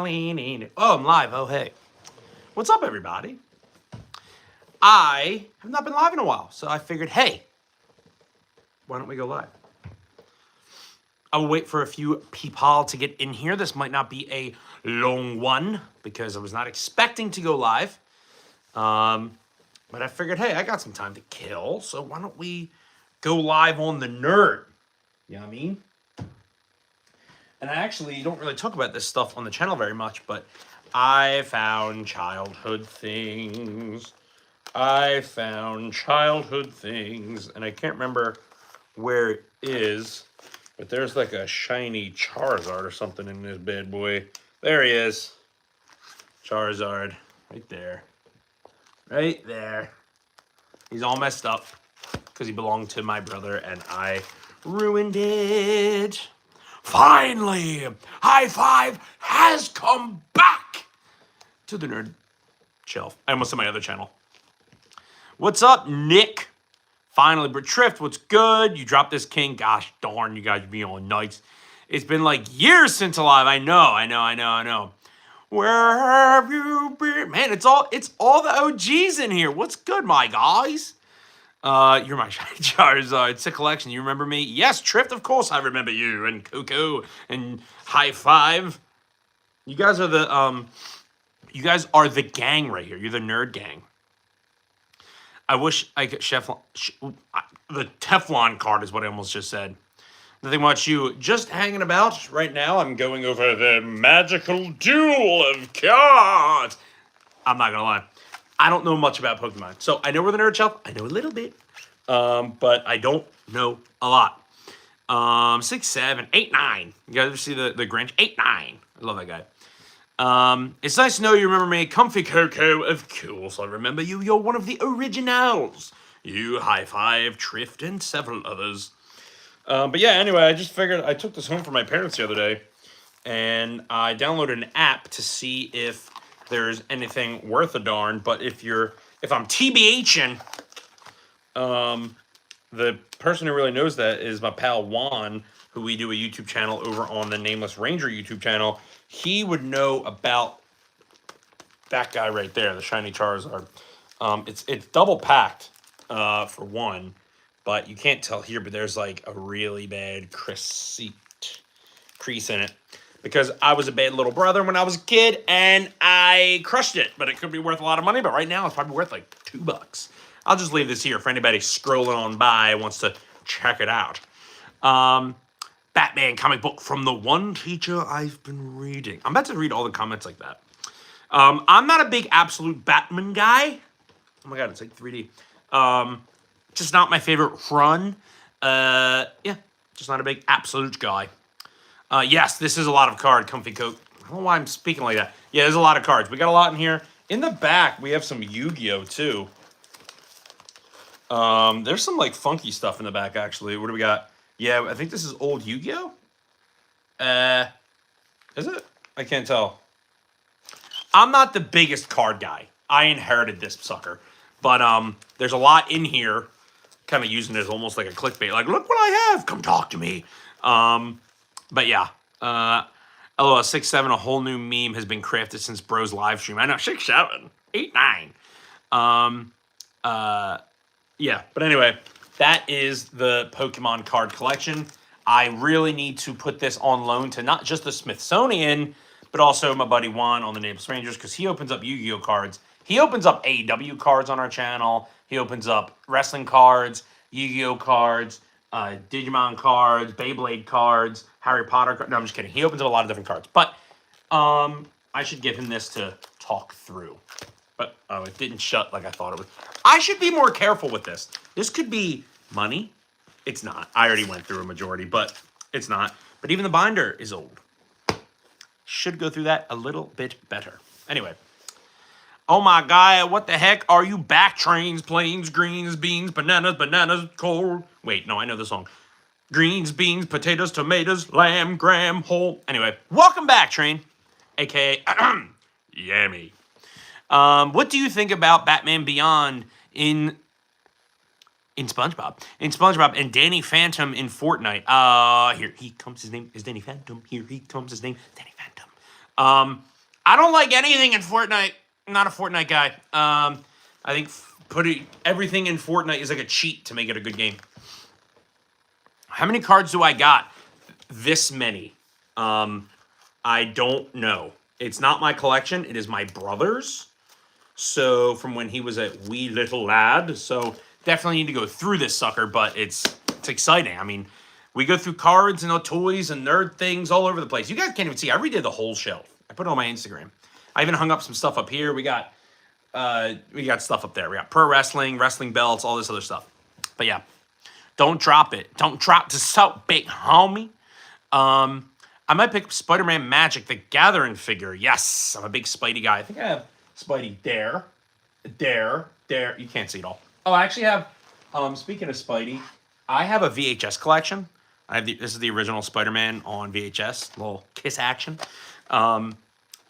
Oh, I'm live. Oh, hey. What's up, everybody? I have not been live in a while, so I figured, hey, why don't we go live? I will wait for a few people to get in here. This might not be a long one because I was not expecting to go live. But I figured, hey, I got some time to kill, so why don't we go live on the Nerd? You know what I mean? And I actually don't really talk about this stuff on the channel very much, but I found childhood things. And I can't remember where it is, but there's like a shiny Charizard or something in this bad boy. There he is. Charizard, right there. Right there. He's all messed up because he belonged to my brother and I ruined it. Finally, High Five has come back to the Nerd Shelf. I almost said my other channel. What's up, Nick? Finally, but Trift, what's good? You dropped this king. Gosh darn, you guys be on nights. It's been like years since Alive. I know. Where have you been? Man, it's all the OGs in here. What's good, my guys? You're my shiny Charizard. It's a collection. You remember me? Yes, Trift, of course I remember you. And Coco and High Five. You guys are the gang right here. You're the nerd gang. I wish I could the Teflon card is what I almost just said. Nothing much. You just hanging about right now. I'm going over the magical duel of cards. I'm not gonna lie. I don't know much about Pokemon. So I know where the Nerd Shelf. I know a little bit. But I don't know a lot. 6, 7, 8, 9. You guys ever see the Grinch? 8, 9. I love that guy. It's nice to know you remember me. Comfy Coco, of course I remember you. You're one of the originals. You, High Five, Trift, and several others. But yeah, anyway, I just figured I took this home from my parents the other day, and I downloaded an app to see if there's anything worth a darn. But if I'm TBHing, the person who really knows that is my pal Juan, who we do a YouTube channel over on the Nameless Ranger YouTube channel. He would know about that guy right there, the shiny Charizard. It's double packed for one, but you can't tell here, but there's like a really bad crease in it because I was a bad little brother when I was a kid and I crushed it, but it could be worth a lot of money, but right now it's probably worth like $2. I'll just leave this here for anybody scrolling on by and wants to check it out. Batman comic book from the one teacher I've been reading. I'm about to read all the comments like that. I'm not a big absolute Batman guy. Oh my god, it's like 3D. Just not my favorite run. Yeah, just not a big absolute guy. Yes, this is a lot of card, Comfy Coat. I don't know why I'm speaking like that. Yeah, there's a lot of cards. We got a lot in here. In the back, we have some Yu-Gi-Oh! Too. There's some like funky stuff in the back, actually. What do we got? Yeah, I think this is old Yu-Gi-Oh! Is it? I can't tell. I'm not the biggest card guy. I inherited this sucker. But there's a lot in here, kind of using it as almost like a clickbait. Like, look what I have. Come talk to me. But yeah. LOL 6, 7, a whole new meme has been crafted since Bro's live stream. I know, 6, 7, 8, 9. Yeah, but anyway, that is the Pokemon card collection. I really need to put this on loan to not just the Smithsonian, but also my buddy Juan on the Nameless Rangers, because he opens up Yu-Gi-Oh! Cards. He opens up AEW cards on our channel. He opens up wrestling cards, Yu-Gi-Oh! Cards, Digimon cards, Beyblade cards, Harry Potter cards. No, I'm just kidding. He opens up a lot of different cards. But I should give him this to talk through. But it didn't shut like I thought it would. I should be more careful with this. This could be money. It's not. I already went through a majority, but it's not. But even the binder is old. Should go through that a little bit better. Anyway. Oh my God, what the heck are you back? Trains, planes, greens, beans, bananas, cold. Wait, no, I know the song. Greens, beans, potatoes, tomatoes, lamb, graham, whole. Anyway, welcome back, Train. AKA, Yummy. What do you think about Batman Beyond in SpongeBob? In SpongeBob and Danny Phantom in Fortnite. Here he comes. His name is Danny Phantom. Here he comes. His name, Danny Phantom. I don't like anything in Fortnite. I'm not a Fortnite guy. I think putting everything in Fortnite is like a cheat to make it a good game. How many cards do I got? This many. I don't know. It's not my collection. It is my brother's. So from when he was a wee little lad. So definitely need to go through this sucker, but it's exciting. I mean, we go through cards and toys and nerd things all over the place. You guys can't even see. I redid the whole shelf. I put it on my Instagram. I even hung up some stuff up here. We got stuff up there. We got pro wrestling, wrestling belts, all this other stuff. But yeah, don't drop it. Don't drop the soap, big homie. I might pick Spider-Man Magic, the Gathering figure. Yes, I'm a big Spidey guy. I think I have Spidey there. You can't see it all. Oh, I actually have, speaking of Spidey, I have a VHS collection. This is the original Spider-Man on VHS, little kiss action. I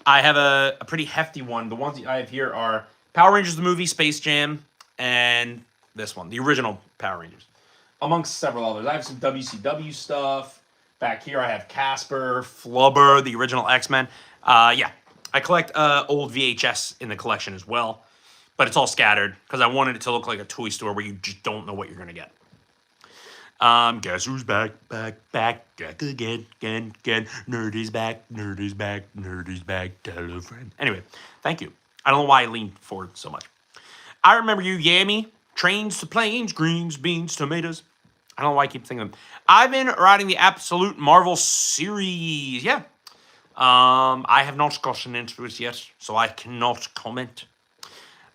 have a pretty hefty one. The ones I have here are Power Rangers the movie, Space Jam, and this one, the original Power Rangers, amongst several others. I have some WCW stuff. Back here, I have Casper, Flubber, the original X-Men. Yeah, I collect old VHS in the collection as well, but it's all scattered because I wanted it to look like a toy store where you just don't know what you're going to get. Guess who's back again. Nerd is back, tell a friend. Anyway, thank you. I don't know why I leaned forward so much. I remember you, Yammy. Trains to planes, greens, beans, tomatoes. I don't know why I keep thinking of them. I've been writing the Absolute Marvel series. Yeah. I have not gotten into it yet, so I cannot comment.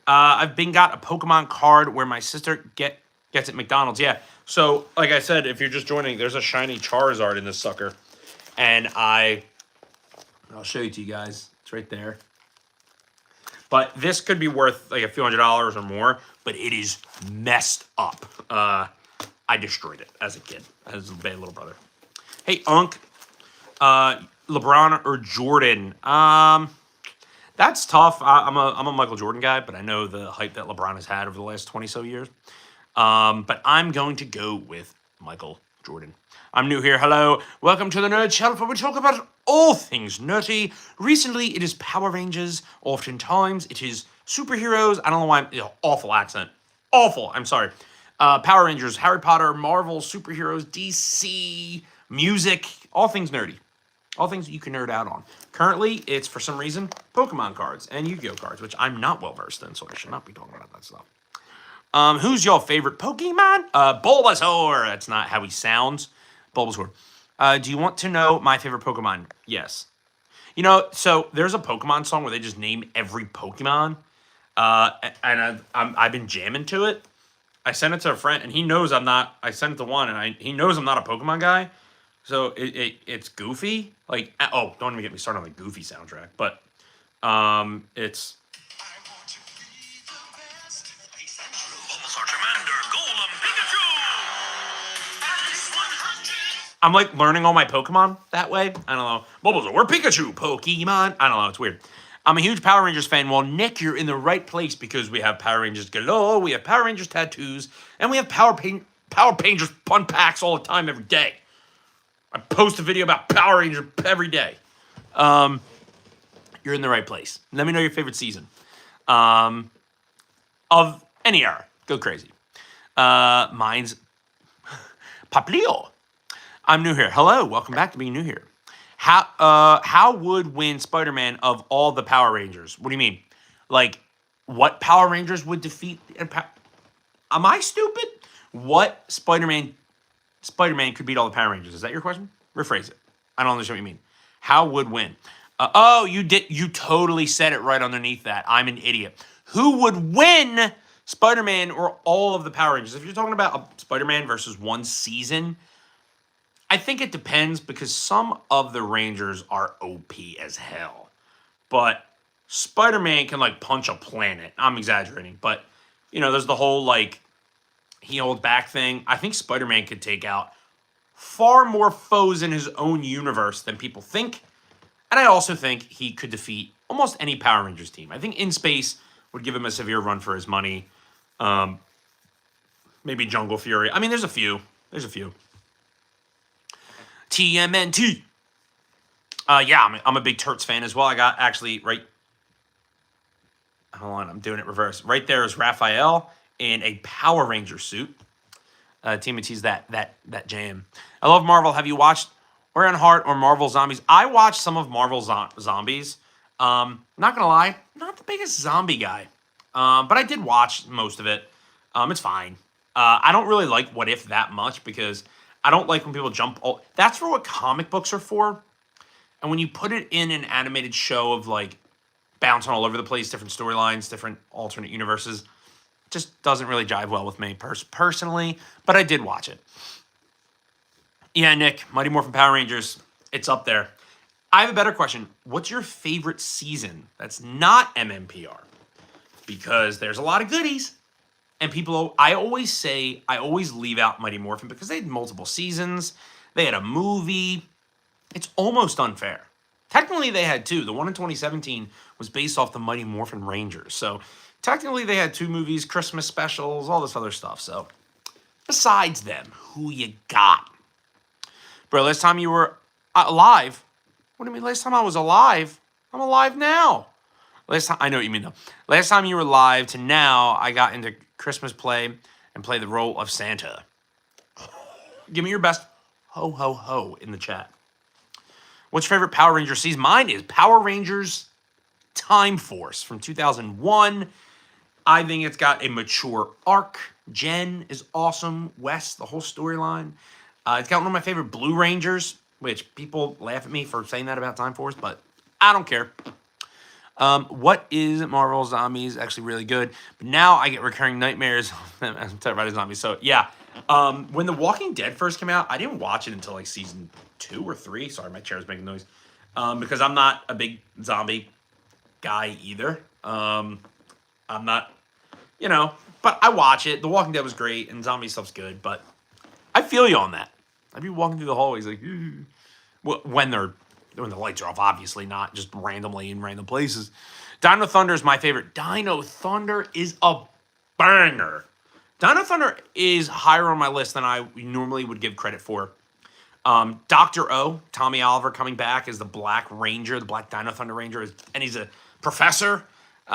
I've got a Pokemon card where my sister gets at McDonald's. Yeah. So, like I said, if you're just joining, there's a shiny Charizard in this sucker. And I'll show you to you guys. It's right there. But this could be worth like a few $100s or more, but it is messed up. I destroyed it as a kid, as a bad little brother. Hey, Unc, LeBron or Jordan? That's tough. I'm a Michael Jordan guy, but I know the hype that LeBron has had over the last 20 so years. But I'm going to go with Michael Jordan. I'm new here. Hello. Welcome to the TheNerdShelf, where we talk about all things nerdy. Recently, it is Power Rangers. Oftentimes, it is superheroes. I don't know why. Awful accent. Awful. I'm sorry. Power Rangers, Harry Potter, Marvel, superheroes, DC, music, all things nerdy. All things you can nerd out on. Currently, it's, for some reason, Pokemon cards and Yu-Gi-Oh cards, which I'm not well-versed in, so I should not be talking about that stuff. Who's your favorite Pokemon? Bulbasaur. That's not how he sounds. Bulbasaur. Do you want to know my favorite Pokemon? Yes. So there's a Pokemon song where they just name every Pokemon. And I've been jamming to it. I sent it to a friend, and he knows I'm not. I sent it to one, and he knows I'm not a Pokemon guy. So it's goofy. Like, don't even get me started on the Goofy soundtrack. But it's. I'm like learning all my Pokemon that way. I don't know. Bulbasaur, Pikachu, Pokemon. I don't know. It's weird. I'm a huge Power Rangers fan. Well, Nick, you're in the right place because we have Power Rangers galore, we have Power Rangers tattoos, and we have Power Rangers fun packs all the time, every day. I post a video about Power Rangers every day. You're in the right place. Let me know your favorite season of any era. Go crazy. Mine's Paplio. I'm new here. Hello, welcome back to being new here. How would win Spider-Man of all the Power Rangers? What do you mean? Like, what Power Rangers would defeat? Am I stupid? What Spider-Man could beat all the Power Rangers? Is that your question? Rephrase it. I don't understand what you mean. How would win? You did. You totally said it right underneath that. I'm an idiot. Who would win, Spider-Man or all of the Power Rangers? If you're talking about a Spider-Man versus one season, I think it depends because some of the Rangers are OP as hell. But Spider-Man can, like, punch a planet. I'm exaggerating. But, there's the whole, like, he holds back thing. I think Spider-Man could take out far more foes in his own universe than people think. And I also think he could defeat almost any Power Rangers team. I think In Space would give him a severe run for his money. Maybe Jungle Fury. I mean, there's a few. TMNT. Yeah, I'm a big Turks fan as well. I got actually right. Hold on, I'm doing it reverse. Right there is Raphael in a Power Ranger suit. Timothy's that jam. I love Marvel. Have you watched Heart or Marvel Zombies? I watched some of Marvel Zombies. Not gonna lie, not the biggest zombie guy, but I did watch most of it. It's fine. I don't really like What If that much because I don't like when people jump. That's for what comic books are for. And when you put it in an animated show of like bouncing all over the place, different storylines, different alternate universes, just doesn't really jive well with me personally, but I did watch it. Yeah, Nick, Mighty Morphin Power Rangers, it's up there. I have a better question. What's your favorite season that's not MMPR? Because there's a lot of goodies. And people, I always leave out Mighty Morphin because they had multiple seasons. They had a movie. It's almost unfair. Technically, they had two. The one in 2017 was based off the Mighty Morphin Rangers. So technically, they had two movies, Christmas specials, all this other stuff. So besides them, who you got? Bro, last time you were alive. What do you mean last time I was alive? I'm alive now. Last time, I know what you mean though. Last time you were live to now, I got into Christmas play and play the role of Santa. Give me your best ho ho ho in the chat. What's your favorite Power Ranger season? Mine is Power Rangers Time Force from 2001. I think it's got a mature arc. Jen is awesome. Wes, the whole storyline. It's got one of my favorite Blue Rangers, which people laugh at me for saying that about Time Force, but I don't care. What is Marvel Zombies? Actually really good. But now I get recurring nightmares as I'm terrified of zombies. So yeah. When The Walking Dead first came out, I didn't watch it until like season 2 or 3. Sorry, my chair's making noise. Because I'm not a big zombie guy either. I'm not, but I watch it. The Walking Dead was great and zombie stuff's good, but I feel you on that. I'd be walking through the hallways like, when the lights are off, obviously, not just randomly in random places. Dino Thunder is my favorite. Dino Thunder is a banger. Dino Thunder is higher on my list than I normally would give credit for. Dr. O, Tommy Oliver, coming back as the Black Ranger, the Black Dino Thunder Ranger, and he's a professor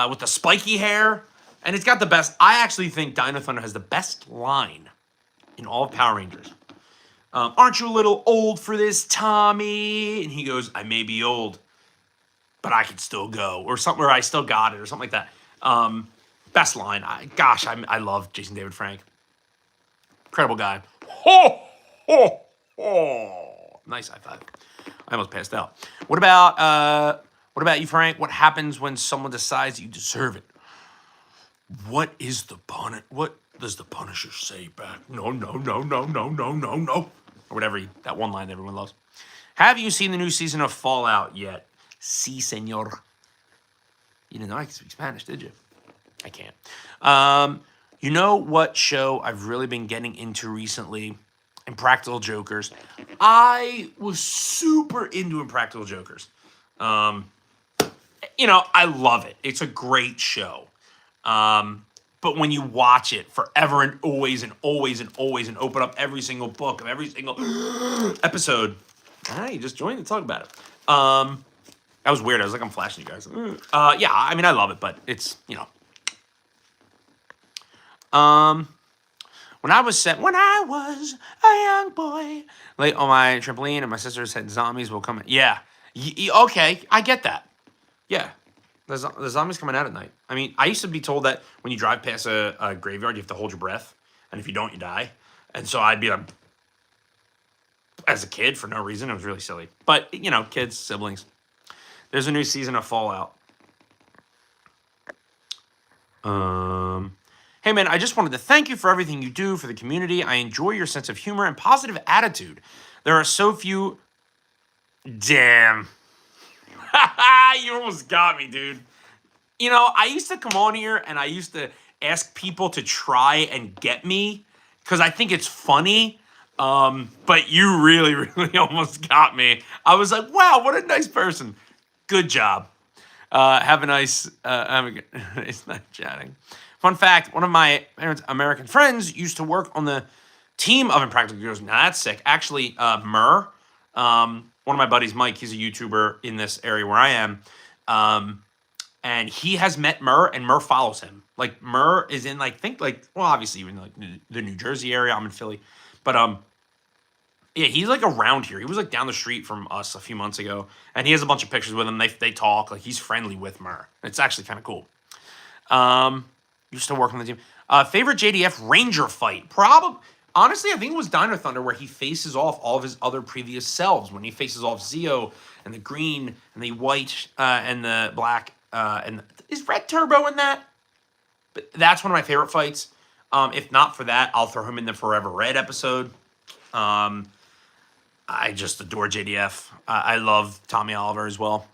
with the spiky hair, and it's got the best. I actually think Dino Thunder has the best line in all of Power Rangers. Aren't you a little old for this, Tommy? And he goes, I may be old, but I can still go, or something, or I still got it, or something like that. Best line. I love Jason David Frank. Incredible guy. Ho, ho, ho. Nice high five. I almost passed out. What about you, Frank? What happens when someone decides you deserve it? What does the Punisher say back? No, no, no, no, no, no, no, no. Or whatever, that one line that everyone loves. Have you seen the new season of Fallout yet? Si, senor. You didn't know I could speak Spanish, did you? I can't. You know what show I've really been getting into recently? Impractical Jokers. I was super into Impractical Jokers. I love it. It's a great show. But when you watch it forever and always and always and always and open up every single book of every single episode, you just joined to talk about it. That was weird. I was like, I'm flashing you guys. Yeah, I mean, I love it, but it's, when I was a young boy, like on my trampoline, and my sister said zombies will come in. Yeah. Okay, I get that. Yeah. The zombies coming out at night. I mean, I used to be told that when you drive past a graveyard, you have to hold your breath. And if you don't, you die. And so I'd be like, as a kid, for no reason. It was really silly. But, kids, siblings. There's a new season of Fallout. Hey, man, I just wanted to thank you for everything you do for the community. I enjoy your sense of humor and positive attitude. There are so few... Damn. You almost got me, dude. I used to come on here and I used to ask people to try and get me because I think it's funny. But you really, really almost got me. I was like, wow, what a nice person. Good job. Have a nice, it's not chatting. Fun fact, one of my parents' American friends used to work on the team of Impractical Jokers. Now that's sick. Actually, Murr, one one of my buddies, Mike, he's a YouTuber in this area where I am. And he has met Murr, and Murr follows him. Like, Murr is in, like, well, obviously, even like the New Jersey area. I'm in Philly. But, yeah, he's, like, around here. He was, like, down the street from us a few months ago. And he has a bunch of pictures with him. They talk. Like, he's friendly with Murr. It's actually kind of cool. You're still working on the team. Favorite JDF Ranger fight? Probably. Honestly, I think it was Dino Thunder, where he faces off all of his other previous selves. When he faces off Zeo and the green and the white and the black. Is Red Turbo in that? But that's one of my favorite fights. If not for that, I'll throw him in the Forever Red episode. I just adore JDF. I love Tommy Oliver as well.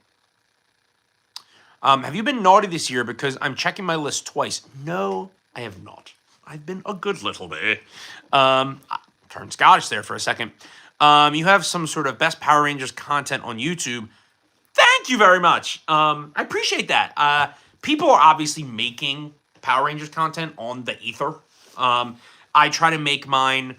Have you been naughty this year? Because I'm checking my list twice. No, I have not. I've been a good little bit. Turned Scottish there for a second. You have some sort of best Power Rangers content on YouTube. Thank you very much. I appreciate that. People are obviously making Power Rangers content on the ether. I try to make mine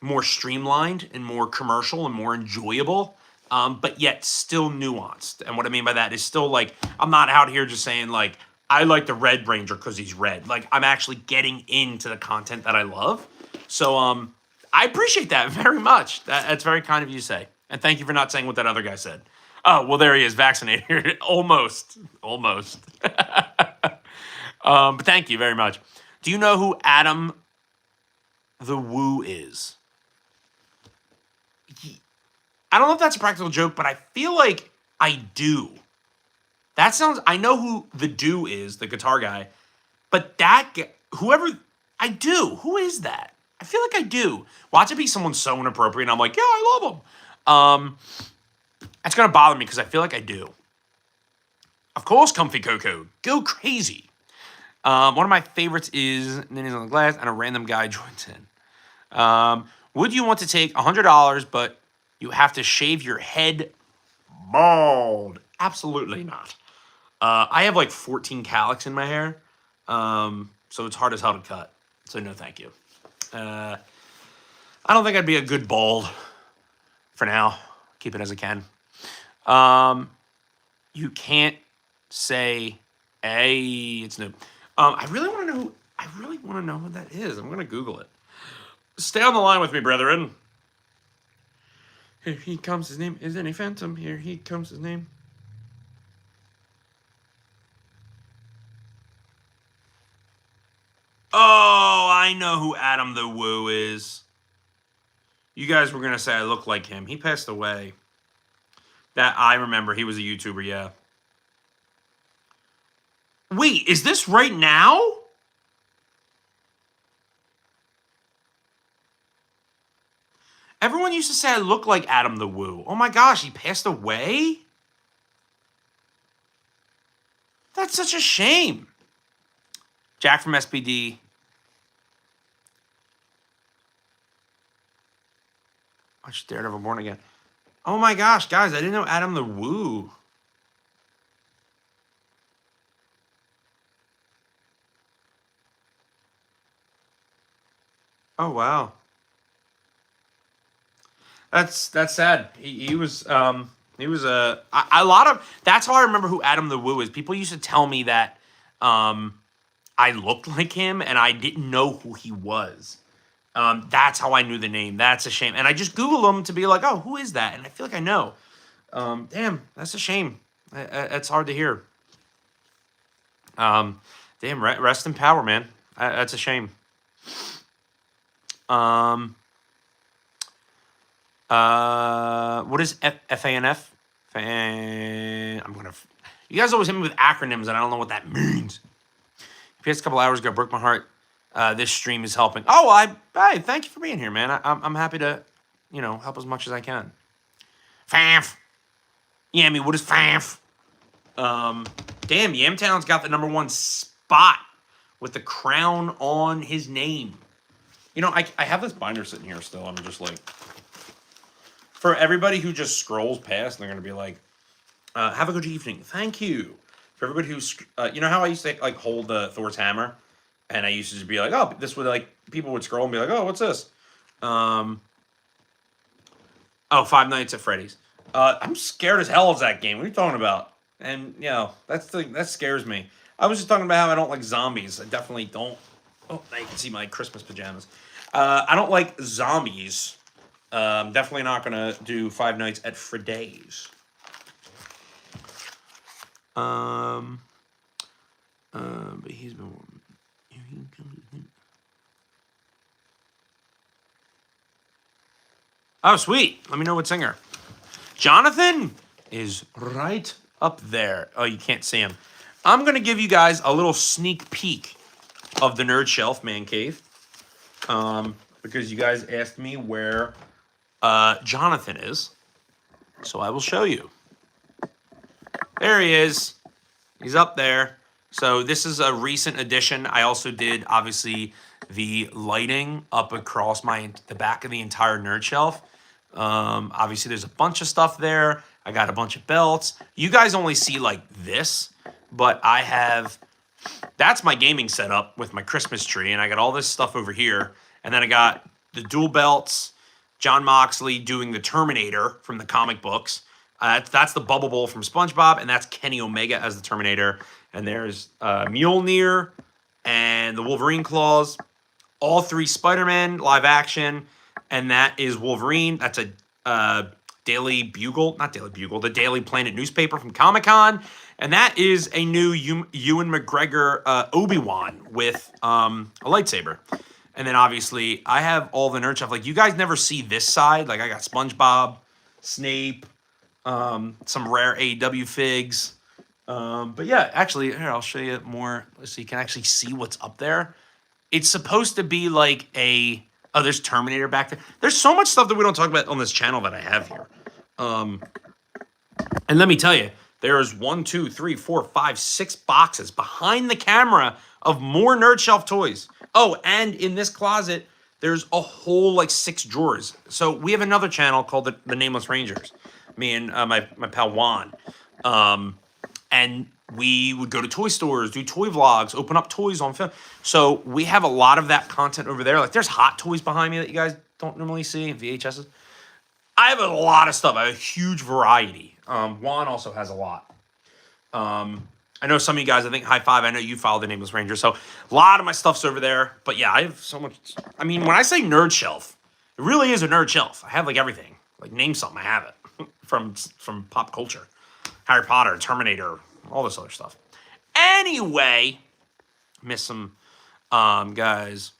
more streamlined and more commercial and more enjoyable, but yet still nuanced. And what I mean by that is still, like, I'm not out here just saying, like, I like the Red Ranger because he's red. Like, I'm actually getting into the content that I love. So I appreciate that very much. That's very kind of you to say. And thank you for not saying what that other guy said. Oh, well, there he is, vaccinated. Almost. But thank you very much. Do you know who Adam the Woo is? I don't know if that's a practical joke, but I feel like I do. That sounds... I know who the Do is, the guitar guy. But that... Whoever... I do. Who is that? I feel like I do. Watch it be someone so inappropriate, and I'm like, yeah, I love him. It's going to bother me because I feel like I do. Of course, Comfy Coco. Go crazy. One of my favorites is Ninjas on the Glass, and a random guy joins in. Would you want to take $100, but you have to shave your head bald? Absolutely not. I have like 14 calyx in my hair, so it's hard as hell to cut. So no, thank you. I don't think I'd be a good bald for now. Keep it as I can. You can't say a. It's new. I really want to know. I really want to know what that is. I'm gonna Google it. Stay on the line with me, brethren. Here he comes. His name isn't a phantom. Here he comes. His name. Oh, I know who Adam the Woo is. You guys were gonna say I look like him. He passed away. That I remember. He was a YouTuber, yeah. Wait, is this right now? Everyone used to say I look like Adam the Woo. Oh my gosh, he passed away? That's such a shame. Jack from SPD. Watch Daredevil Born Again. Oh my gosh, guys, I didn't know Adam the Woo. Oh wow. That's sad. He was a lot of. That's how I remember who Adam the Woo is. People used to tell me that I looked like him and I didn't know who he was. That's how I knew the name. That's a shame. And I just Googled him to be like, oh, who is that? And I feel like I know. Damn, that's a shame. It's hard to hear. Damn, rest in power, man. That's a shame. What is FANF? I'm gonna. You guys always hit me with acronyms, and I don't know what that means. Just a couple hours ago, broke my heart. This stream is helping. Oh, hey, thank you for being here, man. I'm happy to, help as much as I can. FANF. Yammy, what is FANF? Damn, Yamtown's got the #1 spot with the crown on his name. I have this binder sitting here still. I'm just like, for everybody who just scrolls past, they're gonna be like, "Have a good evening, thank you." For everybody who's, you know how I used to like hold the Thor's hammer, and I used to just be like, "Oh, this would like," people would scroll and be like, "Oh, what's this?" Five Nights at Freddy's. I'm scared as hell of that game. What are you talking about? And that scares me. I was just talking about how I don't like zombies. I definitely don't. Oh, now you can see my Christmas pajamas. I don't like zombies. Definitely not gonna do Five Nights at Freddy's. But he's been. Oh, sweet. Let me know what singer. Jonathan is right up there. Oh, you can't see him. I'm going to give you guys a little sneak peek of the Nerd Shelf Man Cave. Because you guys asked me where Jonathan is. So I will show you. There he is. He's up there. So this is a recent addition. I also did, obviously, the lighting up across the back of the entire Nerd Shelf. Obviously, there's a bunch of stuff there. I got a bunch of belts. You guys only see like this, but I have, that's my gaming setup with my Christmas tree, and I got all this stuff over here. And then I got the dual belts, John Moxley doing the Terminator from the comic books. That's the Bubble Bowl from SpongeBob, and that's Kenny Omega as the Terminator. And there's Mjolnir and the Wolverine claws, all three Spider-Man live action, and that is Wolverine. That's a Daily Bugle, not Daily Bugle, the Daily Planet newspaper from Comic-Con, and that is a new Ewan McGregor Obi-Wan with a lightsaber. And then obviously I have all the nerd stuff. Like, you guys never see this side. Like, I got SpongeBob, Snape, some rare AEW figs. But yeah, actually, here, I'll show you more so you can actually see what's up there. It's supposed to be like oh, there's Terminator back there. There's so much stuff that we don't talk about on this channel that I have here. And let me tell you, there's 1, 2, 3, 4, 5, 6 boxes behind the camera of more Nerd Shelf toys. Oh, and in this closet, there's a whole like 6 drawers. So we have another channel called the Nameless Rangers. Me and my pal Juan. And we would go to toy stores, do toy vlogs, open up toys on film. So we have a lot of that content over there. Like, there's Hot Toys behind me that you guys don't normally see, VHSs. I have a lot of stuff. I have a huge variety. Juan also has a lot. I know some of you guys, I think High Five, I know you follow the Nameless Ranger. So a lot of my stuff's over there. But yeah, I have so much. I mean, when I say Nerd Shelf, it really is a nerd shelf. I have like everything. Like, name something, I have it. from pop culture. Harry Potter, Terminator, all this other stuff. Anyway, missed some guys.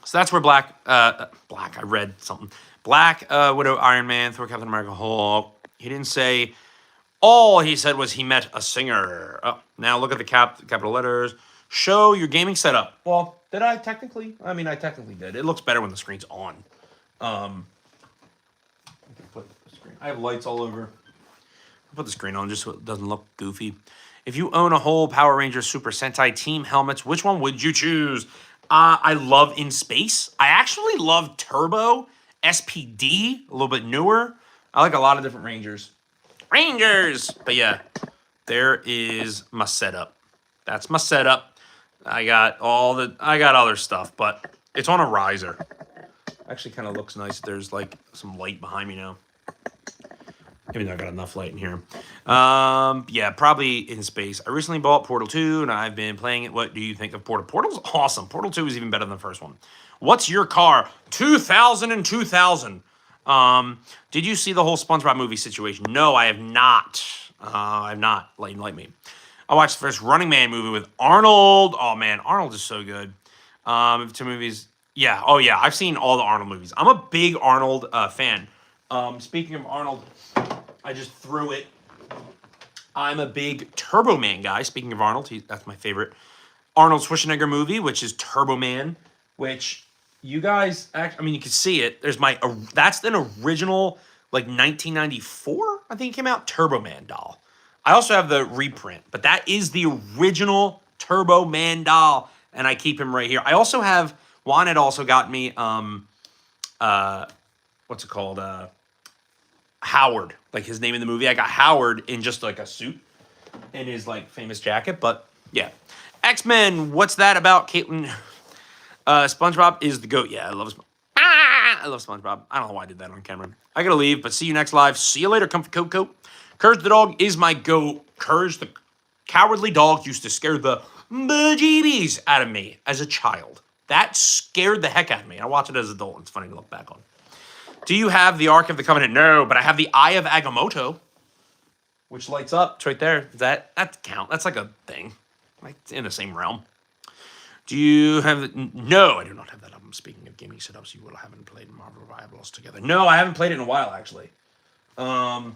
So that's where Black, I read something. Black Widow, Iron Man, Thor, Captain America, Hulk. He didn't say, all he said was he met a singer. Oh, now look at the capital letters. Show your gaming setup. Well, did I technically? I mean, I technically did. It looks better when the screen's on. I can put the screen. I have lights all over. I'll put the screen on just so it doesn't look goofy. If you own a whole Power Rangers Super Sentai team helmets, which one would you choose? I love In Space. I actually love Turbo, SPD, a little bit newer. I like a lot of different Rangers. But yeah, there is my setup. That's my setup. I got other stuff, but it's on a riser. Actually kind of looks nice. There's like some light behind me now. Maybe I got enough light in here. Yeah, probably In Space. I recently bought Portal 2, and I've been playing it. What do you think of Portal? Portal's awesome. Portal 2 is even better than the first one. What's your car? 2000 and 2000. Did you see the whole SpongeBob movie situation? No, I have not. I have not. Light me. I watched the first Running Man movie with Arnold. Oh, man, Arnold is so good. 2 movies. Yeah, oh, yeah, I've seen all the Arnold movies. I'm a big Arnold fan. Speaking of Arnold, I just threw it. I'm a big Turbo Man guy. Speaking of Arnold, that's my favorite Arnold Schwarzenegger movie, which is Turbo Man, which you guys, I mean, you can see it. There's that's an original, like 1994, I think it came out, Turbo Man doll. I also have the reprint, but that is the original Turbo Man doll, and I keep him right here. I also have, Juan had also got me, what's it called? Howard, like his name in the movie. I got Howard in just like a suit in his like famous jacket. But yeah, X-Men. What's that about, Caitlin? SpongeBob is the GOAT. Yeah, I love SpongeBob. I love SpongeBob. I don't know why I did that on camera. I gotta leave, but see you next live. See you later, Comfy Coco. Courage the dog is my goat. Courage the cowardly dog used to scare the bejeebies out of me as a child. That scared the heck out of me. I watch it as an adult. It's funny to look back on. Do you have the Ark of the Covenant? No, but I have the Eye of Agamotto, which lights up. It's right there. That count? That's like a thing. Like it's in the same realm. Do you have... No, I do not have that album. Speaking of gaming setups, you will haven't played Marvel Rivals together. No, I haven't played it in a while, actually. No,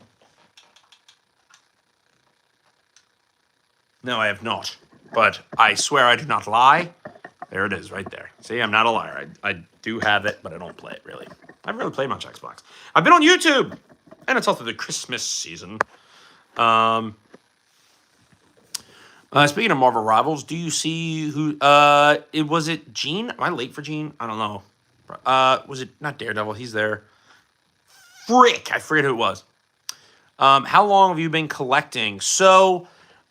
I have not. But I swear I do not lie. There it is, right there. See, I'm not a liar. I do have it, but I don't play it, really. I haven't really played much Xbox. I've been on YouTube! And it's also the Christmas season. Speaking of Marvel Rivals, do you see who... was it Gene? Am I late for Gene? I don't know. Was it... Not Daredevil. He's there. Frick! I forget who it was. How long have you been collecting? So,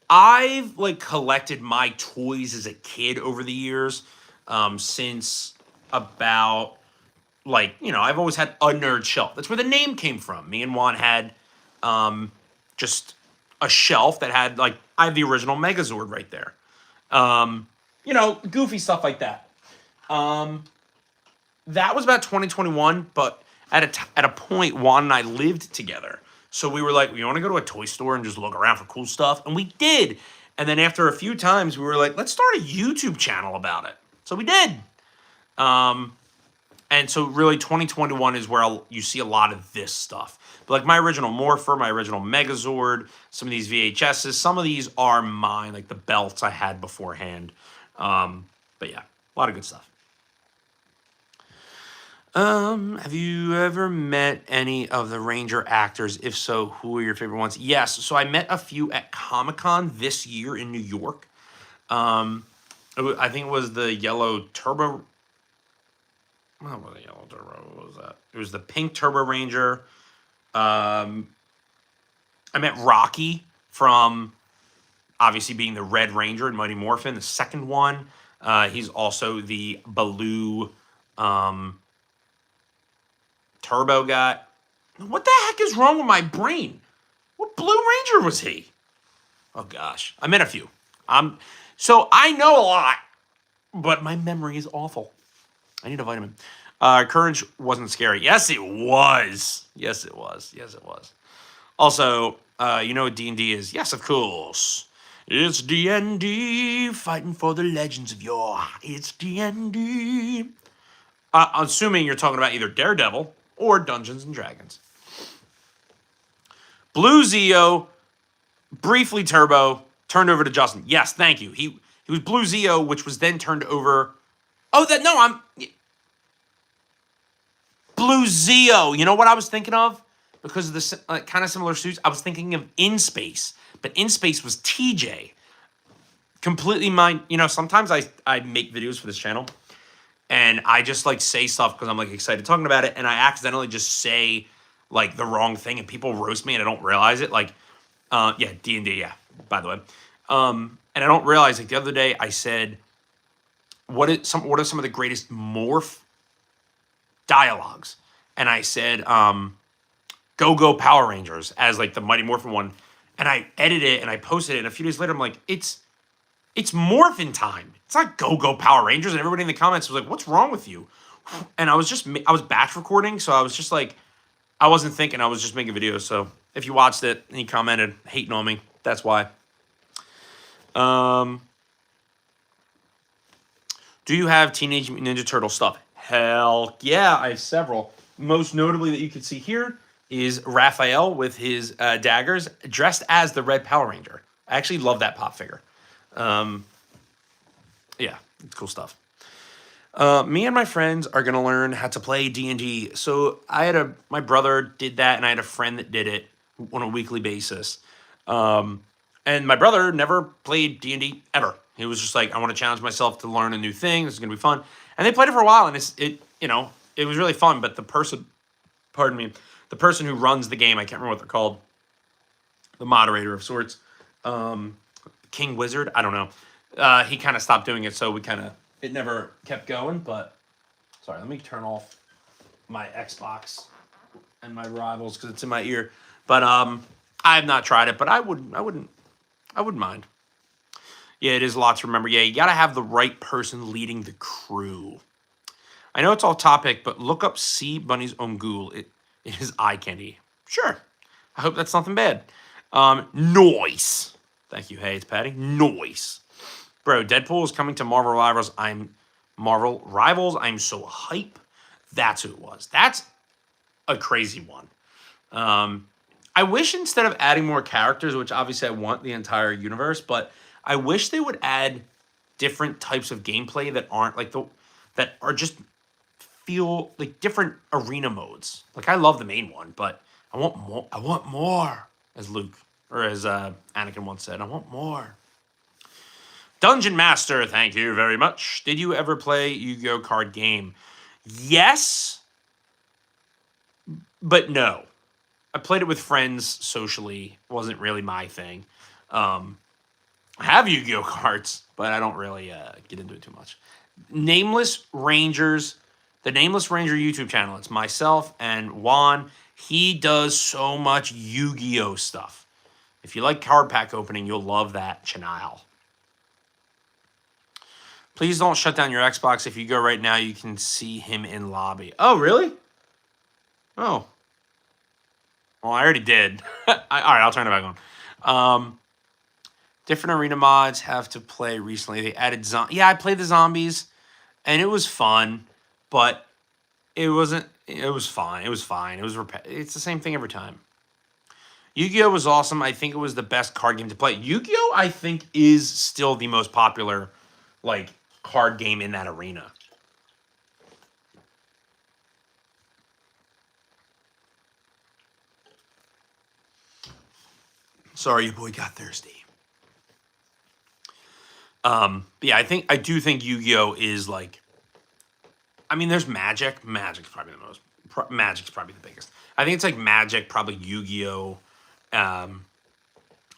I've, collected my toys as a kid over the years. Since about... I've always had a nerd shelf. That's where the name came from. Me and Juan had just a shelf that had, I have the original Megazord right there. Goofy stuff like that. That was about 2021, but at a point, Juan and I lived together. So we were like, we want to go to a toy store and just look around for cool stuff. And we did. And then after a few times, we were like, let's start a YouTube channel about it. So we did. And so really 2021 is where you see a lot of this stuff. But my original Morpher, my original Megazord, some of these VHSs, some of these are mine, like the belts I had beforehand. But yeah, a lot of good stuff. Have you ever met any of the Ranger actors? If so, who are your favorite ones? Yes, so I met a few at Comic-Con this year in New York. I think it was the Yellow Turbo... What was the Yellow Turbo? What was that? It was the Pink Turbo Ranger. I met Rocky from obviously being the Red Ranger in Mighty Morphin, the second one. He's also the blue Turbo guy. What the heck is wrong with my brain? What Blue Ranger was he? Oh gosh, I met a few. So I know a lot, but my memory is awful. I need a vitamin. Courage wasn't scary. Yes, it was. Yes, it was. Yes, it was. Also, you know what D&D is? Yes, of course. It's D&D, fighting for the legends of yore. It's D&D. Assuming you're talking about either Daredevil or Dungeons and Dragons. Blue Zeo, briefly Turbo, turned over to Justin. Yes, thank you. He was Blue Zeo, which was then turned over... Blue Zeo. You know what I was thinking of? Because of the kind of similar suits, I was thinking of In Space. But In Space was TJ. Completely mine. Sometimes I make videos for this channel. And I just say stuff because I'm excited talking about it. And I accidentally just say the wrong thing. And people roast me and I don't realize it. D&D, yeah, by the way. And I don't realize the other day I said, what are some of the greatest morph dialogues? And I said, Go Power Rangers as the Mighty Morphin one. And I edited it and I posted it. And a few days later, I'm like, it's Morphin time. It's not Go Power Rangers. And everybody in the comments was like, what's wrong with you? And I was batch recording. So I was just I wasn't thinking. I was just making videos. So if you watched it and you commented hating on me, that's why. Do you have Teenage Mutant Ninja Turtle stuff? Hell yeah, I have several. Most notably that you can see here is Raphael with his daggers dressed as the Red Power Ranger. I actually love that pop figure. Yeah, it's cool stuff. Me and my friends are going to learn how to play D&D. So my brother did that, and I had a friend that did it on a weekly basis. And my brother never played D&D ever. He was just I want to challenge myself to learn a new thing. This is going to be fun. And they played it for a while, and it was really fun. But the person who runs the game, I can't remember what they're called, the moderator of sorts, King Wizard, I don't know. He kind of stopped doing it, so it never kept going. But sorry, let me turn off my Xbox and my Rivals because it's in my ear. But I have not tried it, but I wouldn't mind. Yeah, it is a lot to remember. Yeah, you got to have the right person leading the crew. I know it's all topic, but look up Sea Bunny's own ghoul. It is eye candy. Sure. I hope that's nothing bad. Noise. Thank you. Hey, it's Patty. Noise. Bro, Deadpool is coming to Marvel Rivals. I'm so hype. That's who it was. That's a crazy one. I wish instead of adding more characters, which obviously I want the entire universe, but I wish they would add different types of gameplay that aren't like that are just feel like different arena modes. Like I love the main one, but I want more. I want more, as Luke or as Anakin once said. I want more. Dungeon Master, thank you very much. Did you ever play Yu-Gi-Oh card game? Yes, but no. I played it with friends socially. It wasn't really my thing. I have Yu-Gi-Oh cards, but I don't really get into it too much. Nameless Rangers, the Nameless Ranger YouTube channel. It's myself and Juan. He does so much Yu-Gi-Oh stuff. If you like card pack opening, you'll love that channel. Please don't shut down your Xbox. If you go right now, you can see him in lobby. Oh, really? Oh. Well, I already did. All right, I'll turn it back on. Different arena mods have to play recently. They added yeah, I played the zombies, and it was fun, but it wasn't. It was fine. It was fine. It's the same thing every time. Yu-Gi-Oh was awesome. I think it was the best card game to play. Yu-Gi-Oh, I think, is still the most popular, like, card game in that arena. Sorry, your boy got thirsty. But yeah, I do think Yu-Gi-Oh is like. I mean, there's Magic. Magic's probably the biggest. I think it's like Magic, probably Yu-Gi-Oh,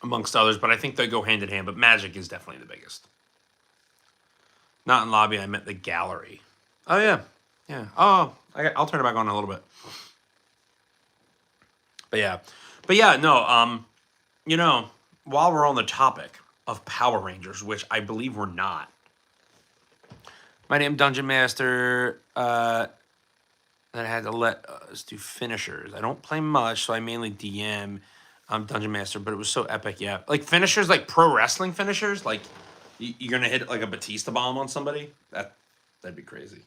amongst others. But I think they go hand in hand. But Magic is definitely the biggest. Not in lobby. I meant the gallery. Oh yeah, yeah. Oh, I'll turn it back on in a little bit. But yeah. No. You know, while we're on the topic of Power Rangers, which I believe we're not. My name Dungeon Master. That I had to let us do finishers. I don't play much, so I mainly DM. I'm Dungeon Master, but it was so epic. Yeah, like finishers, like pro wrestling finishers. Like you're gonna hit like a Batista bomb on somebody. That'd be crazy.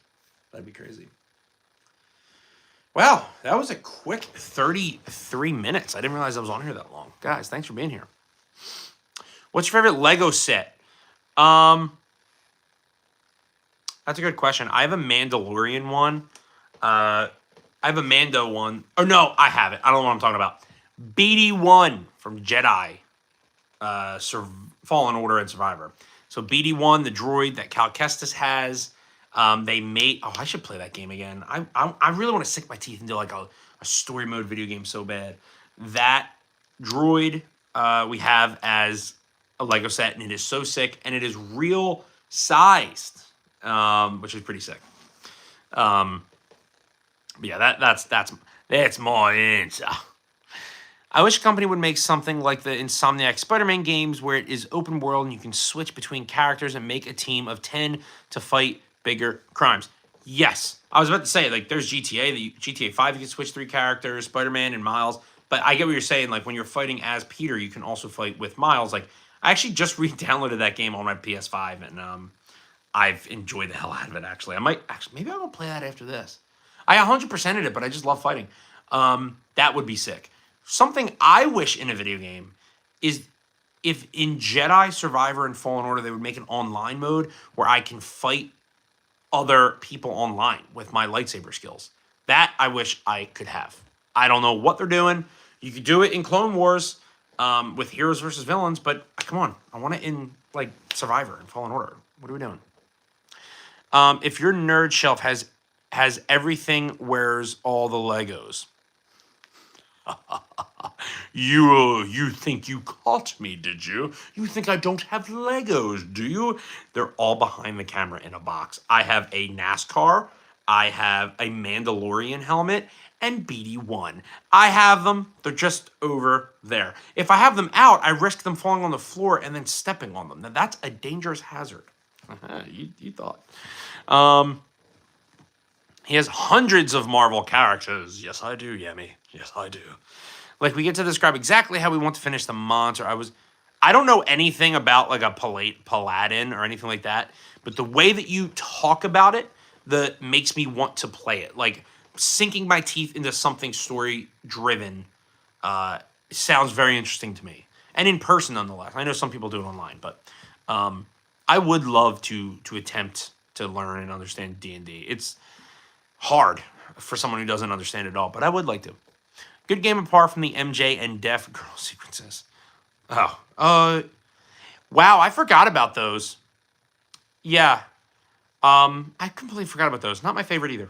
That'd be crazy. Wow, that was a quick 33 minutes. I didn't realize I was on here that long. Guys, thanks for being here. What's your favorite Lego set? That's a good question. I have a Mandalorian one. I have a Mando one. Oh, no, I have it. I don't know what I'm talking about. BD-1 from Jedi, Fallen Order, and Survivor. So BD-1, the droid that Cal Kestis has. They made. Oh, I should play that game again. I really want to sink my teeth into like a story mode video game so bad. That droid we have as a Lego set, and it is so sick, and it is real sized, which is pretty sick. But yeah, that's my answer. I wish a company would make something like the Insomniac Spider-Man games where it is open world and you can switch between characters and make a team of 10 to fight bigger crimes. Yes. I was about to say, like, there's GTA 5, you can switch 3 characters, Spider-Man and Miles. But I get what you're saying. Like, when you're fighting as Peter, you can also fight with Miles. Like, I actually just re-downloaded that game on my PS5, and I've enjoyed the hell out of it, actually. Maybe I'm going to play that after this. I 100%ed it, but I just love fighting. That would be sick. Something I wish in a video game is if in Jedi, Survivor, and Fallen Order, they would make an online mode where I can fight other people online with my lightsaber skills. That I wish I could have. I don't know what they're doing. You could do it in Clone Wars with heroes versus villains, but come on. I want it in like Survivor and Fallen Order. What are we doing? If your nerd shelf has everything, where's all the Legos? You think you caught me, did you? You think I don't have Legos, do you? They're all behind the camera in a box. I have a NASCAR. I have a Mandalorian helmet and BD1. I have them. They're just over there. If I have them out, I risk them falling on the floor and then stepping on them. Now, that's a dangerous hazard. you thought. He has hundreds of Marvel characters. Yes, I do, Yemi. Yes, I do. Like, we get to describe exactly how we want to finish the monster. I don't know anything about, like, a Paladin or anything like that, but the way that you talk about it, that makes me want to play it. Like, sinking my teeth into something story-driven sounds very interesting to me. And in person, nonetheless. I know some people do it online, but I would love to attempt to learn and understand D&D. It's hard for someone who doesn't understand it all, but I would like to. Good game apart from the MJ and Deaf girl sequences. Oh, wow, I forgot about those. Yeah, I completely forgot about those. Not my favorite either.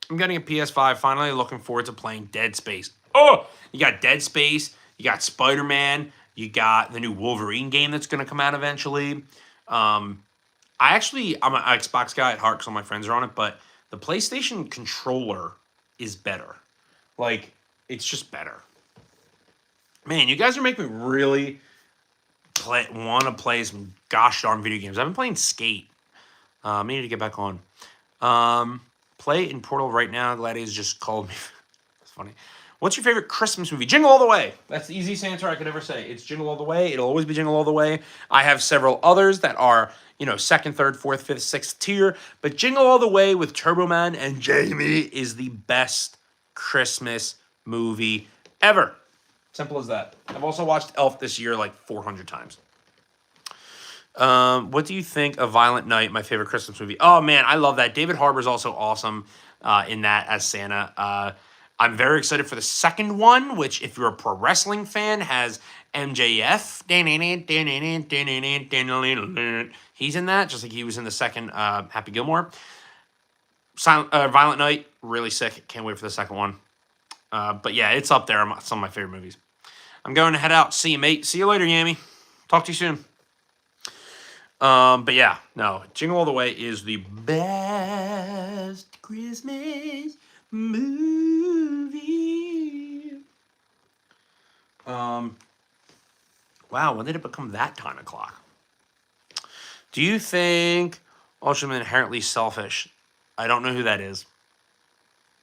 I'm getting a PS5. Finally looking forward to playing Dead Space. Oh, you got Dead Space. You got Spider-Man. You got the new Wolverine game that's going to come out eventually. I'm an Xbox guy at heart because all my friends are on it, but the PlayStation controller is better. Like, it's just better. Man, you guys are making me really want to play some gosh darn video games. I've been playing Skate. I need to get back on. Play in Portal right now. Gladiator's just called me. That's funny. What's your favorite Christmas movie? Jingle All the Way. That's the easiest answer I could ever say. It's Jingle All the Way. It'll always be Jingle All the Way. I have several others that are, second, third, fourth, fifth, sixth tier. But Jingle All the Way with Turbo Man and Jamie is the best Christmas movie ever. Simple as that. I've also watched Elf this year like 400 times. What do you think of Violent Night, my favorite Christmas movie? Oh, man, I love that. David Harbour's also awesome in that as Santa. I'm very excited for the second one, which, if you're a pro wrestling fan, has MJF. He's in that, just like he was in the second Happy Gilmore. Violent Night, really sick. Can't wait for the second one. But yeah, it's up there. Some of my favorite movies. I'm going to head out. See you, mate. See you later, Yami. Talk to you soon. But yeah, no, Jingle All the Way is the best Christmas movie. Wow, when did it become that time o'clock? Do you think Ultron is inherently selfish? I don't know who that is.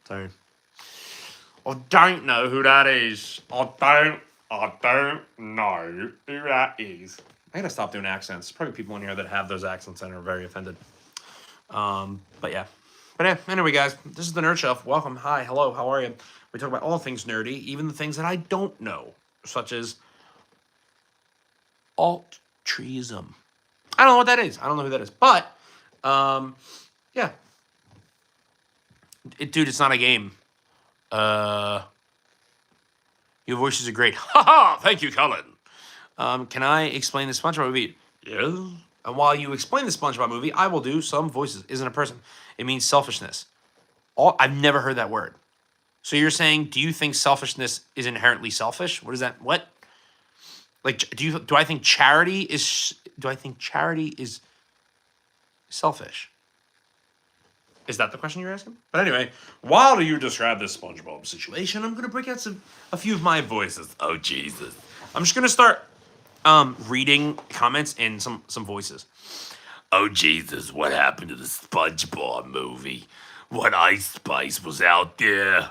Sorry. I don't know who that is. I don't know who that is. I gotta stop doing accents. There's probably people in here that have those accents and are very offended. But yeah. Anyway, guys, this is the Nerd Shelf. Welcome. Hi. Hello. How are you? We talk about all things nerdy, even the things that I don't know, such as altruism. I don't know what that is. I don't know who that is. But, yeah. Dude, it's not a game. Your voices are great. Ha ha! Thank you, Colin. Can I explain the SpongeBob movie? Yes. And while you explain the SpongeBob movie, I will do some voices. Isn't a person. It means selfishness. I've never heard that word. So you're saying, do you think selfishness is inherently selfish? What is that? What? Like, do I think charity is selfish? Is that the question you're asking? But anyway, while you describe this SpongeBob situation, I'm going to break out a few of my voices. Oh, Jesus. I'm just going to start reading comments and some voices. Oh, Jesus, what happened to the SpongeBob movie? What Ice Spice was out there?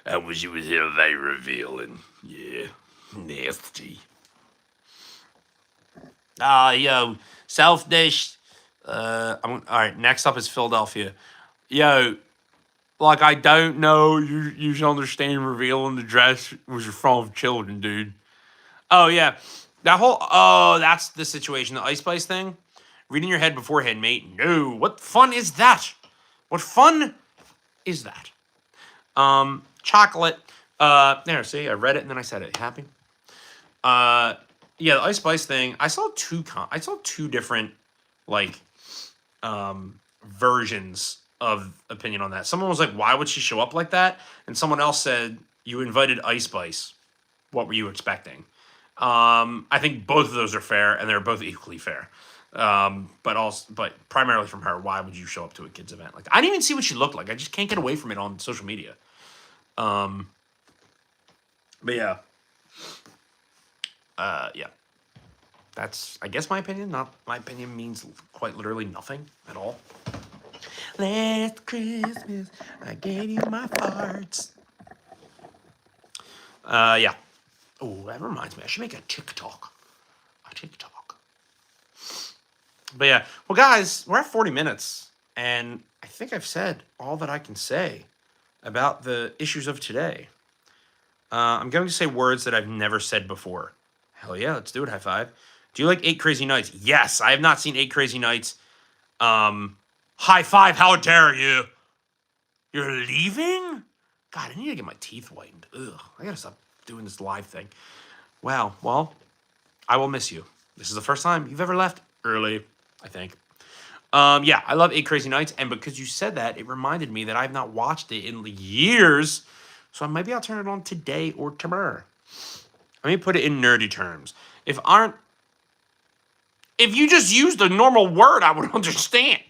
And when she was here, very revealing. Yeah, nasty. Yo, South Dish. All right, next up is Philadelphia. Yo, like, I don't know. You should understand revealing the dress was your fault of children, dude. Oh, yeah. That's the situation. The Ice Spice thing. Reading your head beforehand, mate. No. What fun is that? What fun is that? Chocolate. There, see, I read it and then I said it. Happy? Yeah, the Ice Spice thing. I saw two different, like, versions of opinion on that. Someone was like, why would she show up like that? And someone else said, you invited Ice Spice. What were you expecting? I think both of those are fair, and they're both equally fair. But primarily from her. Why would you show up to a kid's event? Like, I didn't even see what she looked like. I just can't get away from it on social media. But yeah. Yeah. That's, I guess, my opinion. Not my opinion means quite literally nothing at all. Last Christmas, I gave you my farts. Yeah. Oh, that reminds me. I should make a TikTok. But yeah. Well, guys, we're at 40 minutes. And I think I've said all that I can say about the issues of today. I'm going to say words that I've never said before. Hell yeah, let's do it. High five. Do you like 8 Crazy Nights? Yes, I have not seen 8 Crazy Nights. High five, how dare you? You're leaving? God, I need to get my teeth whitened. Ugh, I gotta stop doing this live thing. Wow, well, I will miss you. This is the first time you've ever left early, I think. Yeah, I love 8 Crazy Nights, and because you said that, it reminded me that I've not watched it in years, so maybe I'll turn it on today or tomorrow. Let me put it in nerdy terms. If you just used a normal word, I would understand.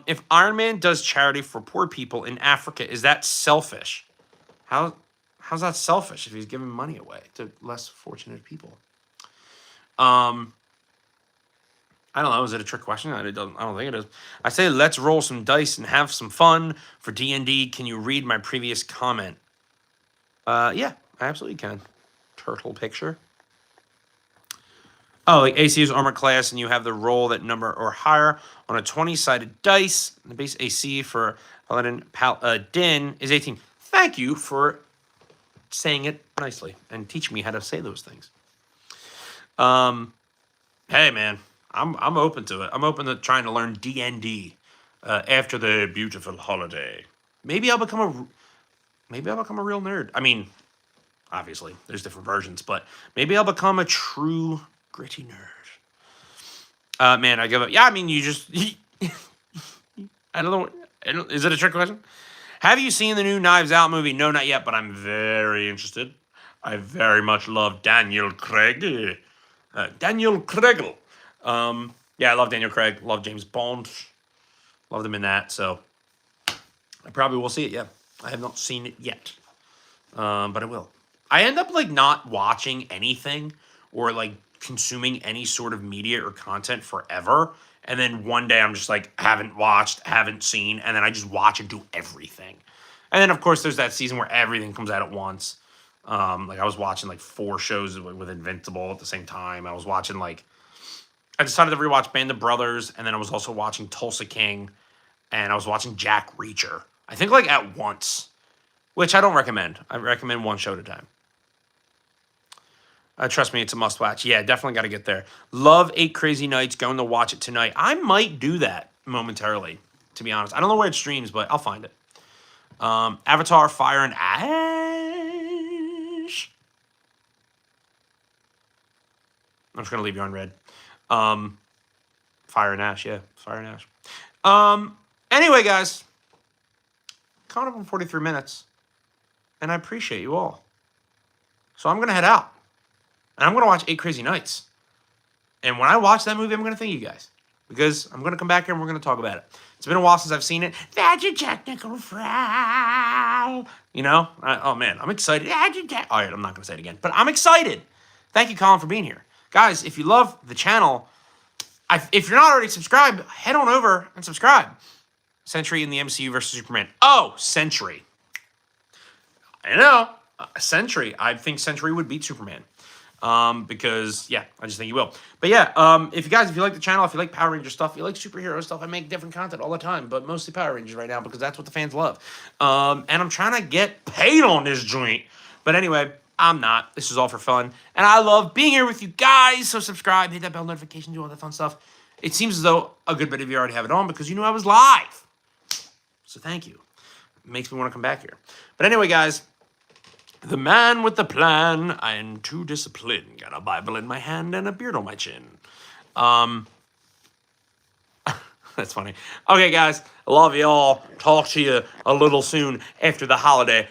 If Iron Man does charity for poor people in Africa, is that selfish? How's that selfish if he's giving money away to less fortunate people? I don't know. Is it a trick question? I don't think it is. I say let's roll some dice and have some fun for D&D. Can you read my previous comment? Yeah, I absolutely can. Turtle picture. Oh, like AC is armor class, and you have the roll that number or higher on a 20-sided dice. The base AC for Paladin is 18. Thank you for saying it nicely and teaching me how to say those things. Hey man, I'm open to it. I'm open to trying to learn D&D after the beautiful holiday. Maybe I'll become a real nerd. I mean, obviously, there's different versions, but maybe I'll become a true gritty nerd. Man, I give up. Yeah, I mean, you just... I don't know. Is it a trick question? Have you seen the new Knives Out movie? No, not yet, but I'm very interested. I very much love Daniel Craig. Daniel Craig. Yeah, I love Daniel Craig. Love James Bond. Love them in that, so I probably will see it, yeah. I have not seen it yet, but I will. I end up, like, not watching anything or, like, consuming any sort of media or content forever. And then one day I'm just like, haven't watched, haven't seen, and then I just watch and do everything. And then, of course, there's that season where everything comes out at once. Like, I was watching, like, 4 shows with Invincible at the same time. I was watching, like... I decided to rewatch Band of Brothers, and then I was also watching Tulsa King, and I was watching Jack Reacher. I think, like, at once, which I don't recommend. I recommend one show at a time. Trust me, it's a must-watch. Yeah, definitely got to get there. Love 8 Crazy Nights. Going to watch it tonight. I might do that momentarily, to be honest. I don't know where it streams, but I'll find it. Avatar, Fire, and Ash. I'm just going to leave you on red. Fire and Ash, yeah. Fire and Ash. Anyway, guys. Coming up in 43 minutes. And I appreciate you all. So I'm going to head out. And I'm going to watch 8 Crazy Nights. And when I watch that movie, I'm going to thank you guys. Because I'm going to come back here and we're going to talk about it. It's been a while since I've seen it. That's a technical foul. You know? Oh, man. I'm excited. All right, I'm not going to say it again. But I'm excited. Thank you, Colin, for being here. Guys, if you love the channel, if you're not already subscribed, head on over and subscribe. Sentry in the MCU versus Superman. Oh, Sentry. I know. Sentry. I think Sentry would beat Superman. Because, yeah, I just think he will. But, yeah, if you like the channel, if you like Power Ranger stuff, if you like superhero stuff, I make different content all the time, but mostly Power Rangers right now because that's what the fans love. And I'm trying to get paid on this joint. But anyway, I'm not. This is all for fun. And I love being here with you guys. So subscribe, hit that bell notification, do all that fun stuff. It seems as though a good bit of you already have it on because you knew I was live. So thank you. It makes me want to come back here. But anyway, guys, the man with the plan and too disciplined. Got a Bible in my hand and a beard on my chin. That's funny. Okay, guys, I love you all. Talk to you a little soon after the holiday.